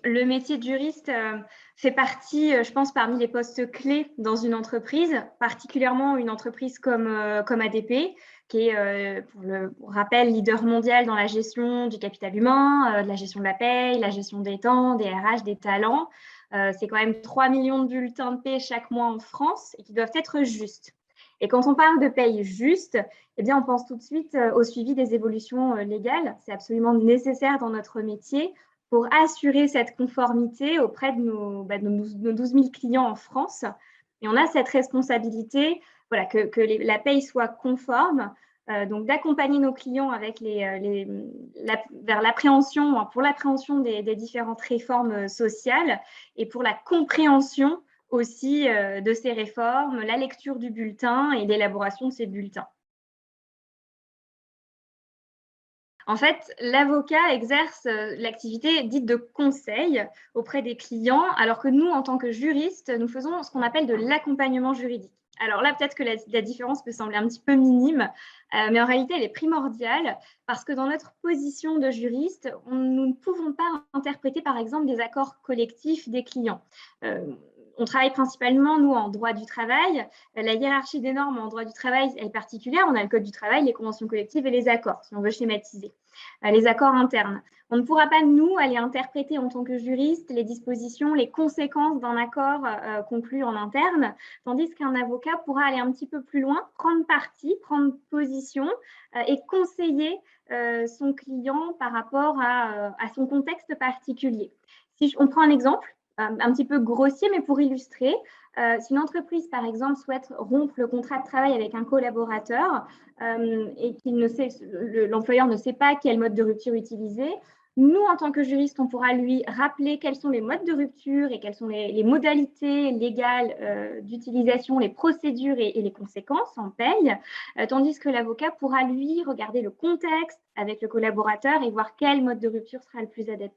Le métier de juriste fait partie, je pense, parmi les postes clés dans une entreprise, particulièrement une entreprise comme ADP, qui est, pour rappel, leader mondial dans la gestion du capital humain, de la gestion de la paye, la gestion des temps, des RH, des talents. C'est quand même 3 millions de bulletins de paie chaque mois en France et qui doivent être justes. Et quand on parle de paye juste, eh bien, on pense tout de suite au suivi des évolutions légales. C'est absolument nécessaire dans notre métier pour assurer cette conformité auprès de nos 12 000 clients en France. Et on a cette responsabilité, voilà, que la paye soit conforme, donc d'accompagner nos clients avec vers l'appréhension, pour l'appréhension des différentes réformes sociales et pour la compréhension aussi de ces réformes, la lecture du bulletin et l'élaboration de ces bulletins. En fait, l'avocat exerce l'activité dite de conseil auprès des clients, alors que nous, en tant que juristes, nous faisons ce qu'on appelle de l'accompagnement juridique. Alors là, peut-être que la différence peut sembler un petit peu minime, mais en réalité, elle est primordiale parce que dans notre position de juriste, nous ne pouvons pas interpréter, par exemple, des accords collectifs des clients. On travaille principalement, nous, en droit du travail. La hiérarchie des normes en droit du travail est particulière. On a le code du travail, les conventions collectives et les accords, si on veut schématiser, les accords internes. On ne pourra pas, nous, aller interpréter en tant que juriste les dispositions, les conséquences d'un accord conclu en interne, tandis qu'un avocat pourra aller un petit peu plus loin, prendre parti, prendre position et conseiller son client par rapport à son contexte particulier. Si on prend un exemple, un petit peu grossier, mais pour illustrer, si une entreprise, par exemple, souhaite rompre le contrat de travail avec un collaborateur et l'employeur ne sait pas quel mode de rupture utiliser, nous, en tant que juriste, on pourra lui rappeler quels sont les modes de rupture et quelles sont les modalités légales d'utilisation, les procédures et les conséquences en paye, tandis que l'avocat pourra, lui, regarder le contexte avec le collaborateur et voir quel mode de rupture sera le plus adapté.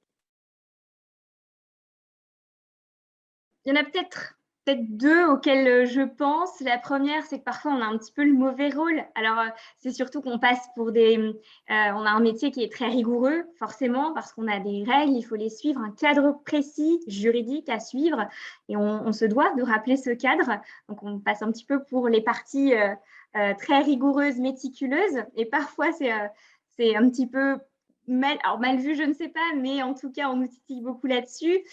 Il y en a peut-être deux auxquelles je pense. La première, c'est que parfois, on a un petit peu le mauvais rôle. Alors, c'est surtout qu'on passe pour on a un métier qui est très rigoureux, forcément, parce qu'on a des règles, il faut les suivre, un cadre précis, juridique à suivre, et on se doit de rappeler ce cadre. Donc, on passe un petit peu pour les parties très rigoureuses, méticuleuses, et parfois, c'est un petit peu mal vu, je ne sais pas, mais en tout cas, on nous titille beaucoup là-dessus.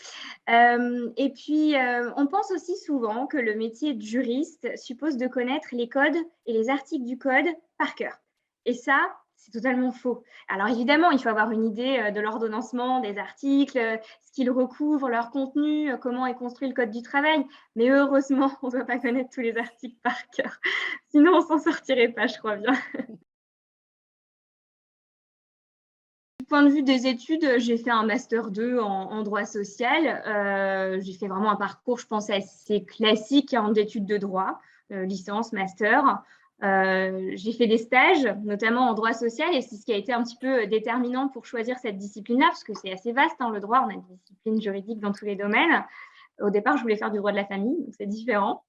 Et puis, on pense aussi souvent que le métier de juriste suppose de connaître les codes et les articles du code par cœur. Et ça, c'est totalement faux. Alors évidemment, il faut avoir une idée de l'ordonnancement des articles, ce qu'ils recouvrent, leur contenu, comment est construit le code du travail. Mais heureusement, on ne doit pas connaître tous les articles par cœur. Sinon, on s'en sortirait pas, je crois bien. Du point de vue des études, j'ai fait un master 2 en droit social. J'ai fait vraiment un parcours, je pense, assez classique d'études de droit, licence, master. J'ai fait des stages, notamment en droit social, et c'est ce qui a été un petit peu déterminant pour choisir cette discipline-là, parce que c'est assez vaste, le droit, on a des disciplines juridiques dans tous les domaines. Au départ, je voulais faire du droit de la famille, donc c'est différent.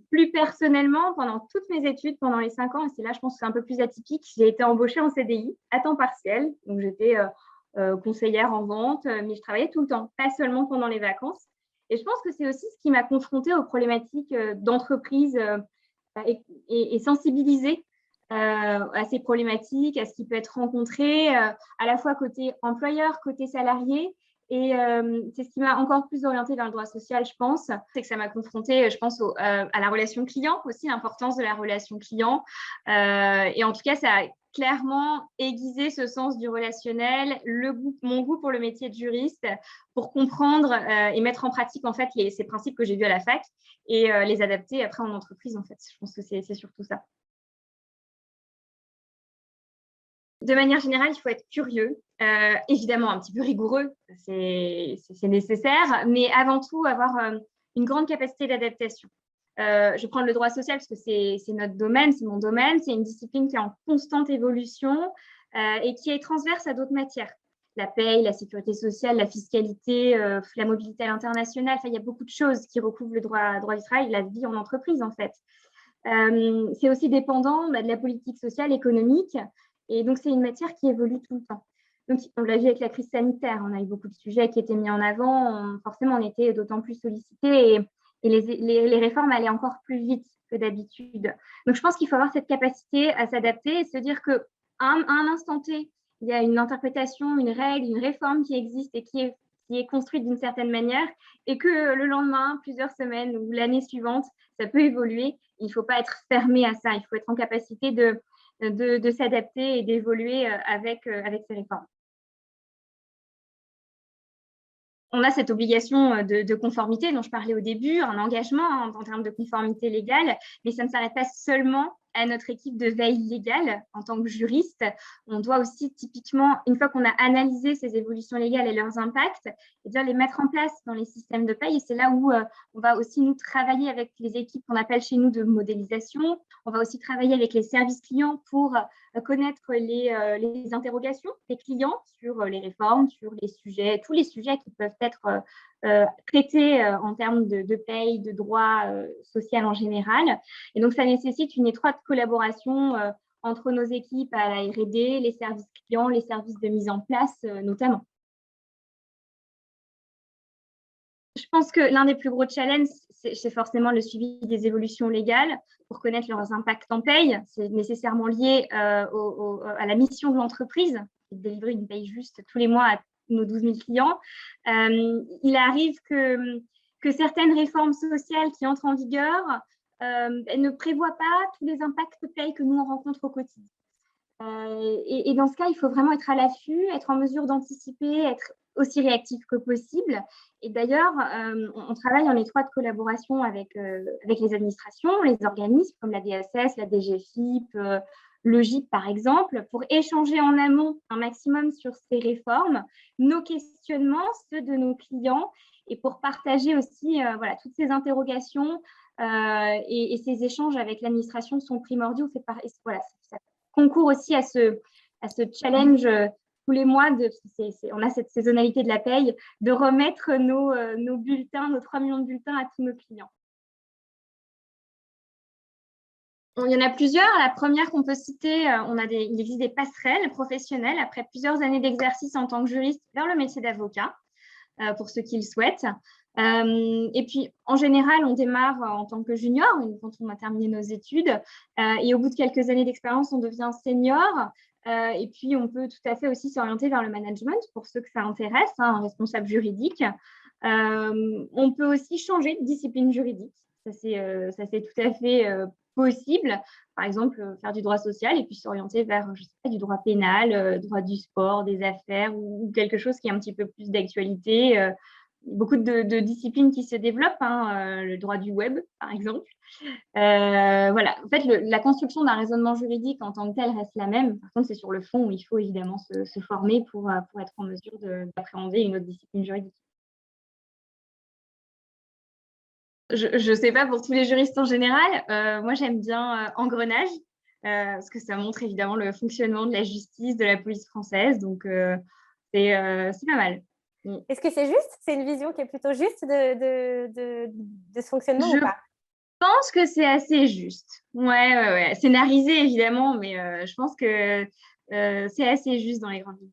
Plus personnellement, pendant toutes mes études, pendant les 5 ans, et c'est là, je pense que c'est un peu plus atypique, j'ai été embauchée en CDI à temps partiel. Donc, j'étais conseillère en vente, mais je travaillais tout le temps, pas seulement pendant les vacances. Et je pense que c'est aussi ce qui m'a confrontée aux problématiques d'entreprise et sensibilisée à ces problématiques, à ce qui peut être rencontré, à la fois côté employeur, côté salarié. Et c'est ce qui m'a encore plus orientée vers le droit social, je pense. C'est que ça m'a confrontée, je pense, à la relation client aussi, l'importance de la relation client. Et en tout cas, ça a clairement aiguisé ce sens du relationnel, mon goût pour le métier de juriste, pour comprendre et mettre en pratique en fait ces principes que j'ai vus à la fac et les adapter après en entreprise. En fait, je pense que c'est surtout ça. De manière générale, il faut être curieux, évidemment un petit peu rigoureux, c'est nécessaire, mais avant tout avoir une grande capacité d'adaptation. Je vais prendre le droit social parce que c'est notre domaine, c'est mon domaine, c'est une discipline qui est en constante évolution et qui est transverse à d'autres matières. La paye, la sécurité sociale, la fiscalité, la mobilité à l'international, enfin, il y a beaucoup de choses qui recouvrent le droit du travail, la vie en entreprise en fait. C'est aussi dépendant de la politique sociale, économique, et donc c'est une matière qui évolue tout le temps. Donc, on l'a vu avec la crise sanitaire, on a eu beaucoup de sujets qui étaient mis en avant, forcément, on était d'autant plus sollicités et les réformes allaient encore plus vite que d'habitude. Donc, je pense qu'il faut avoir cette capacité à s'adapter et se dire qu'à un instant T, il y a une interprétation, une règle, une réforme qui existe et qui est construite d'une certaine manière et que le lendemain, plusieurs semaines ou l'année suivante, ça peut évoluer. Il ne faut pas être fermé à ça, il faut être en capacité de s'adapter et d'évoluer avec ces réformes. On a cette obligation de conformité dont je parlais au début, un engagement en termes de conformité légale, mais ça ne s'arrête pas seulement à notre équipe de veille légale en tant que juriste. On doit aussi typiquement, une fois qu'on a analysé ces évolutions légales et leurs impacts, eh bien, les mettre en place dans les systèmes de paye. Et c'est là où on va aussi nous travailler avec les équipes qu'on appelle chez nous de modélisation. On va aussi travailler avec les services clients pour connaître les interrogations des clients sur les réformes, sur les sujets, tous les sujets qui peuvent être traités en termes de paye, de droit social en général. Et donc, ça nécessite une étroite collaboration entre nos équipes à la R&D, les services clients, les services de mise en place notamment. Je pense que l'un des plus gros challenges, c'est forcément le suivi des évolutions légales pour connaître leurs impacts en paye. C'est nécessairement lié à la mission de l'entreprise, de délivrer une paye juste tous les mois à nos 12 000 clients. Il arrive que certaines réformes sociales qui entrent en vigueur ne prévoient pas tous les impacts paye que nous on rencontre au quotidien. Et dans ce cas, il faut vraiment être à l'affût, être en mesure d'anticiper, être aussi réactif que possible. Et d'ailleurs, on travaille en étroite collaboration avec les administrations, les organismes comme la DSS, la DGFiP, le GIP par exemple, pour échanger en amont un maximum sur ces réformes, nos questionnements, ceux de nos clients, et pour partager aussi voilà, toutes ces interrogations et ces échanges avec l'administration sont primordiaux. Voilà, ça concourt aussi à ce challenge tous les mois, on a cette saisonnalité de la paye, de remettre nos bulletins, nos 3 millions de bulletins à tous nos clients. Il y en a plusieurs. La première qu'on peut citer, il existe des passerelles professionnelles après plusieurs années d'exercice en tant que juriste vers le métier d'avocat, pour ceux qui le souhaitent. Et puis, en général, on démarre en tant que junior quand on a terminé nos études. Et au bout de quelques années d'expérience, on devient senior. Et puis, on peut tout à fait aussi s'orienter vers le management pour ceux que ça intéresse, un responsable juridique. On peut aussi changer de discipline juridique. Ça, c'est tout à fait possible. Par exemple, faire du droit social et puis s'orienter vers, je sais pas, du droit pénal, droit du sport, des affaires ou quelque chose qui est un petit peu plus d'actualité. Beaucoup de disciplines qui se développent, le droit du web, par exemple. Voilà. En fait, la construction d'un raisonnement juridique en tant que tel reste la même. Par contre, c'est sur le fond où il faut évidemment se former pour être en mesure d'appréhender une autre discipline juridique. Je ne sais pas pour tous les juristes en général. Moi, j'aime bien Engrenage, parce que ça montre évidemment le fonctionnement de la justice, de la police française. Donc, c'est pas mal. Est-ce que c'est juste? C'est une vision qui est plutôt juste de ce fonctionnement ou pas? Je pense que c'est assez juste. Ouais. Scénarisé, évidemment, mais je pense que c'est assez juste dans les grandes lignes.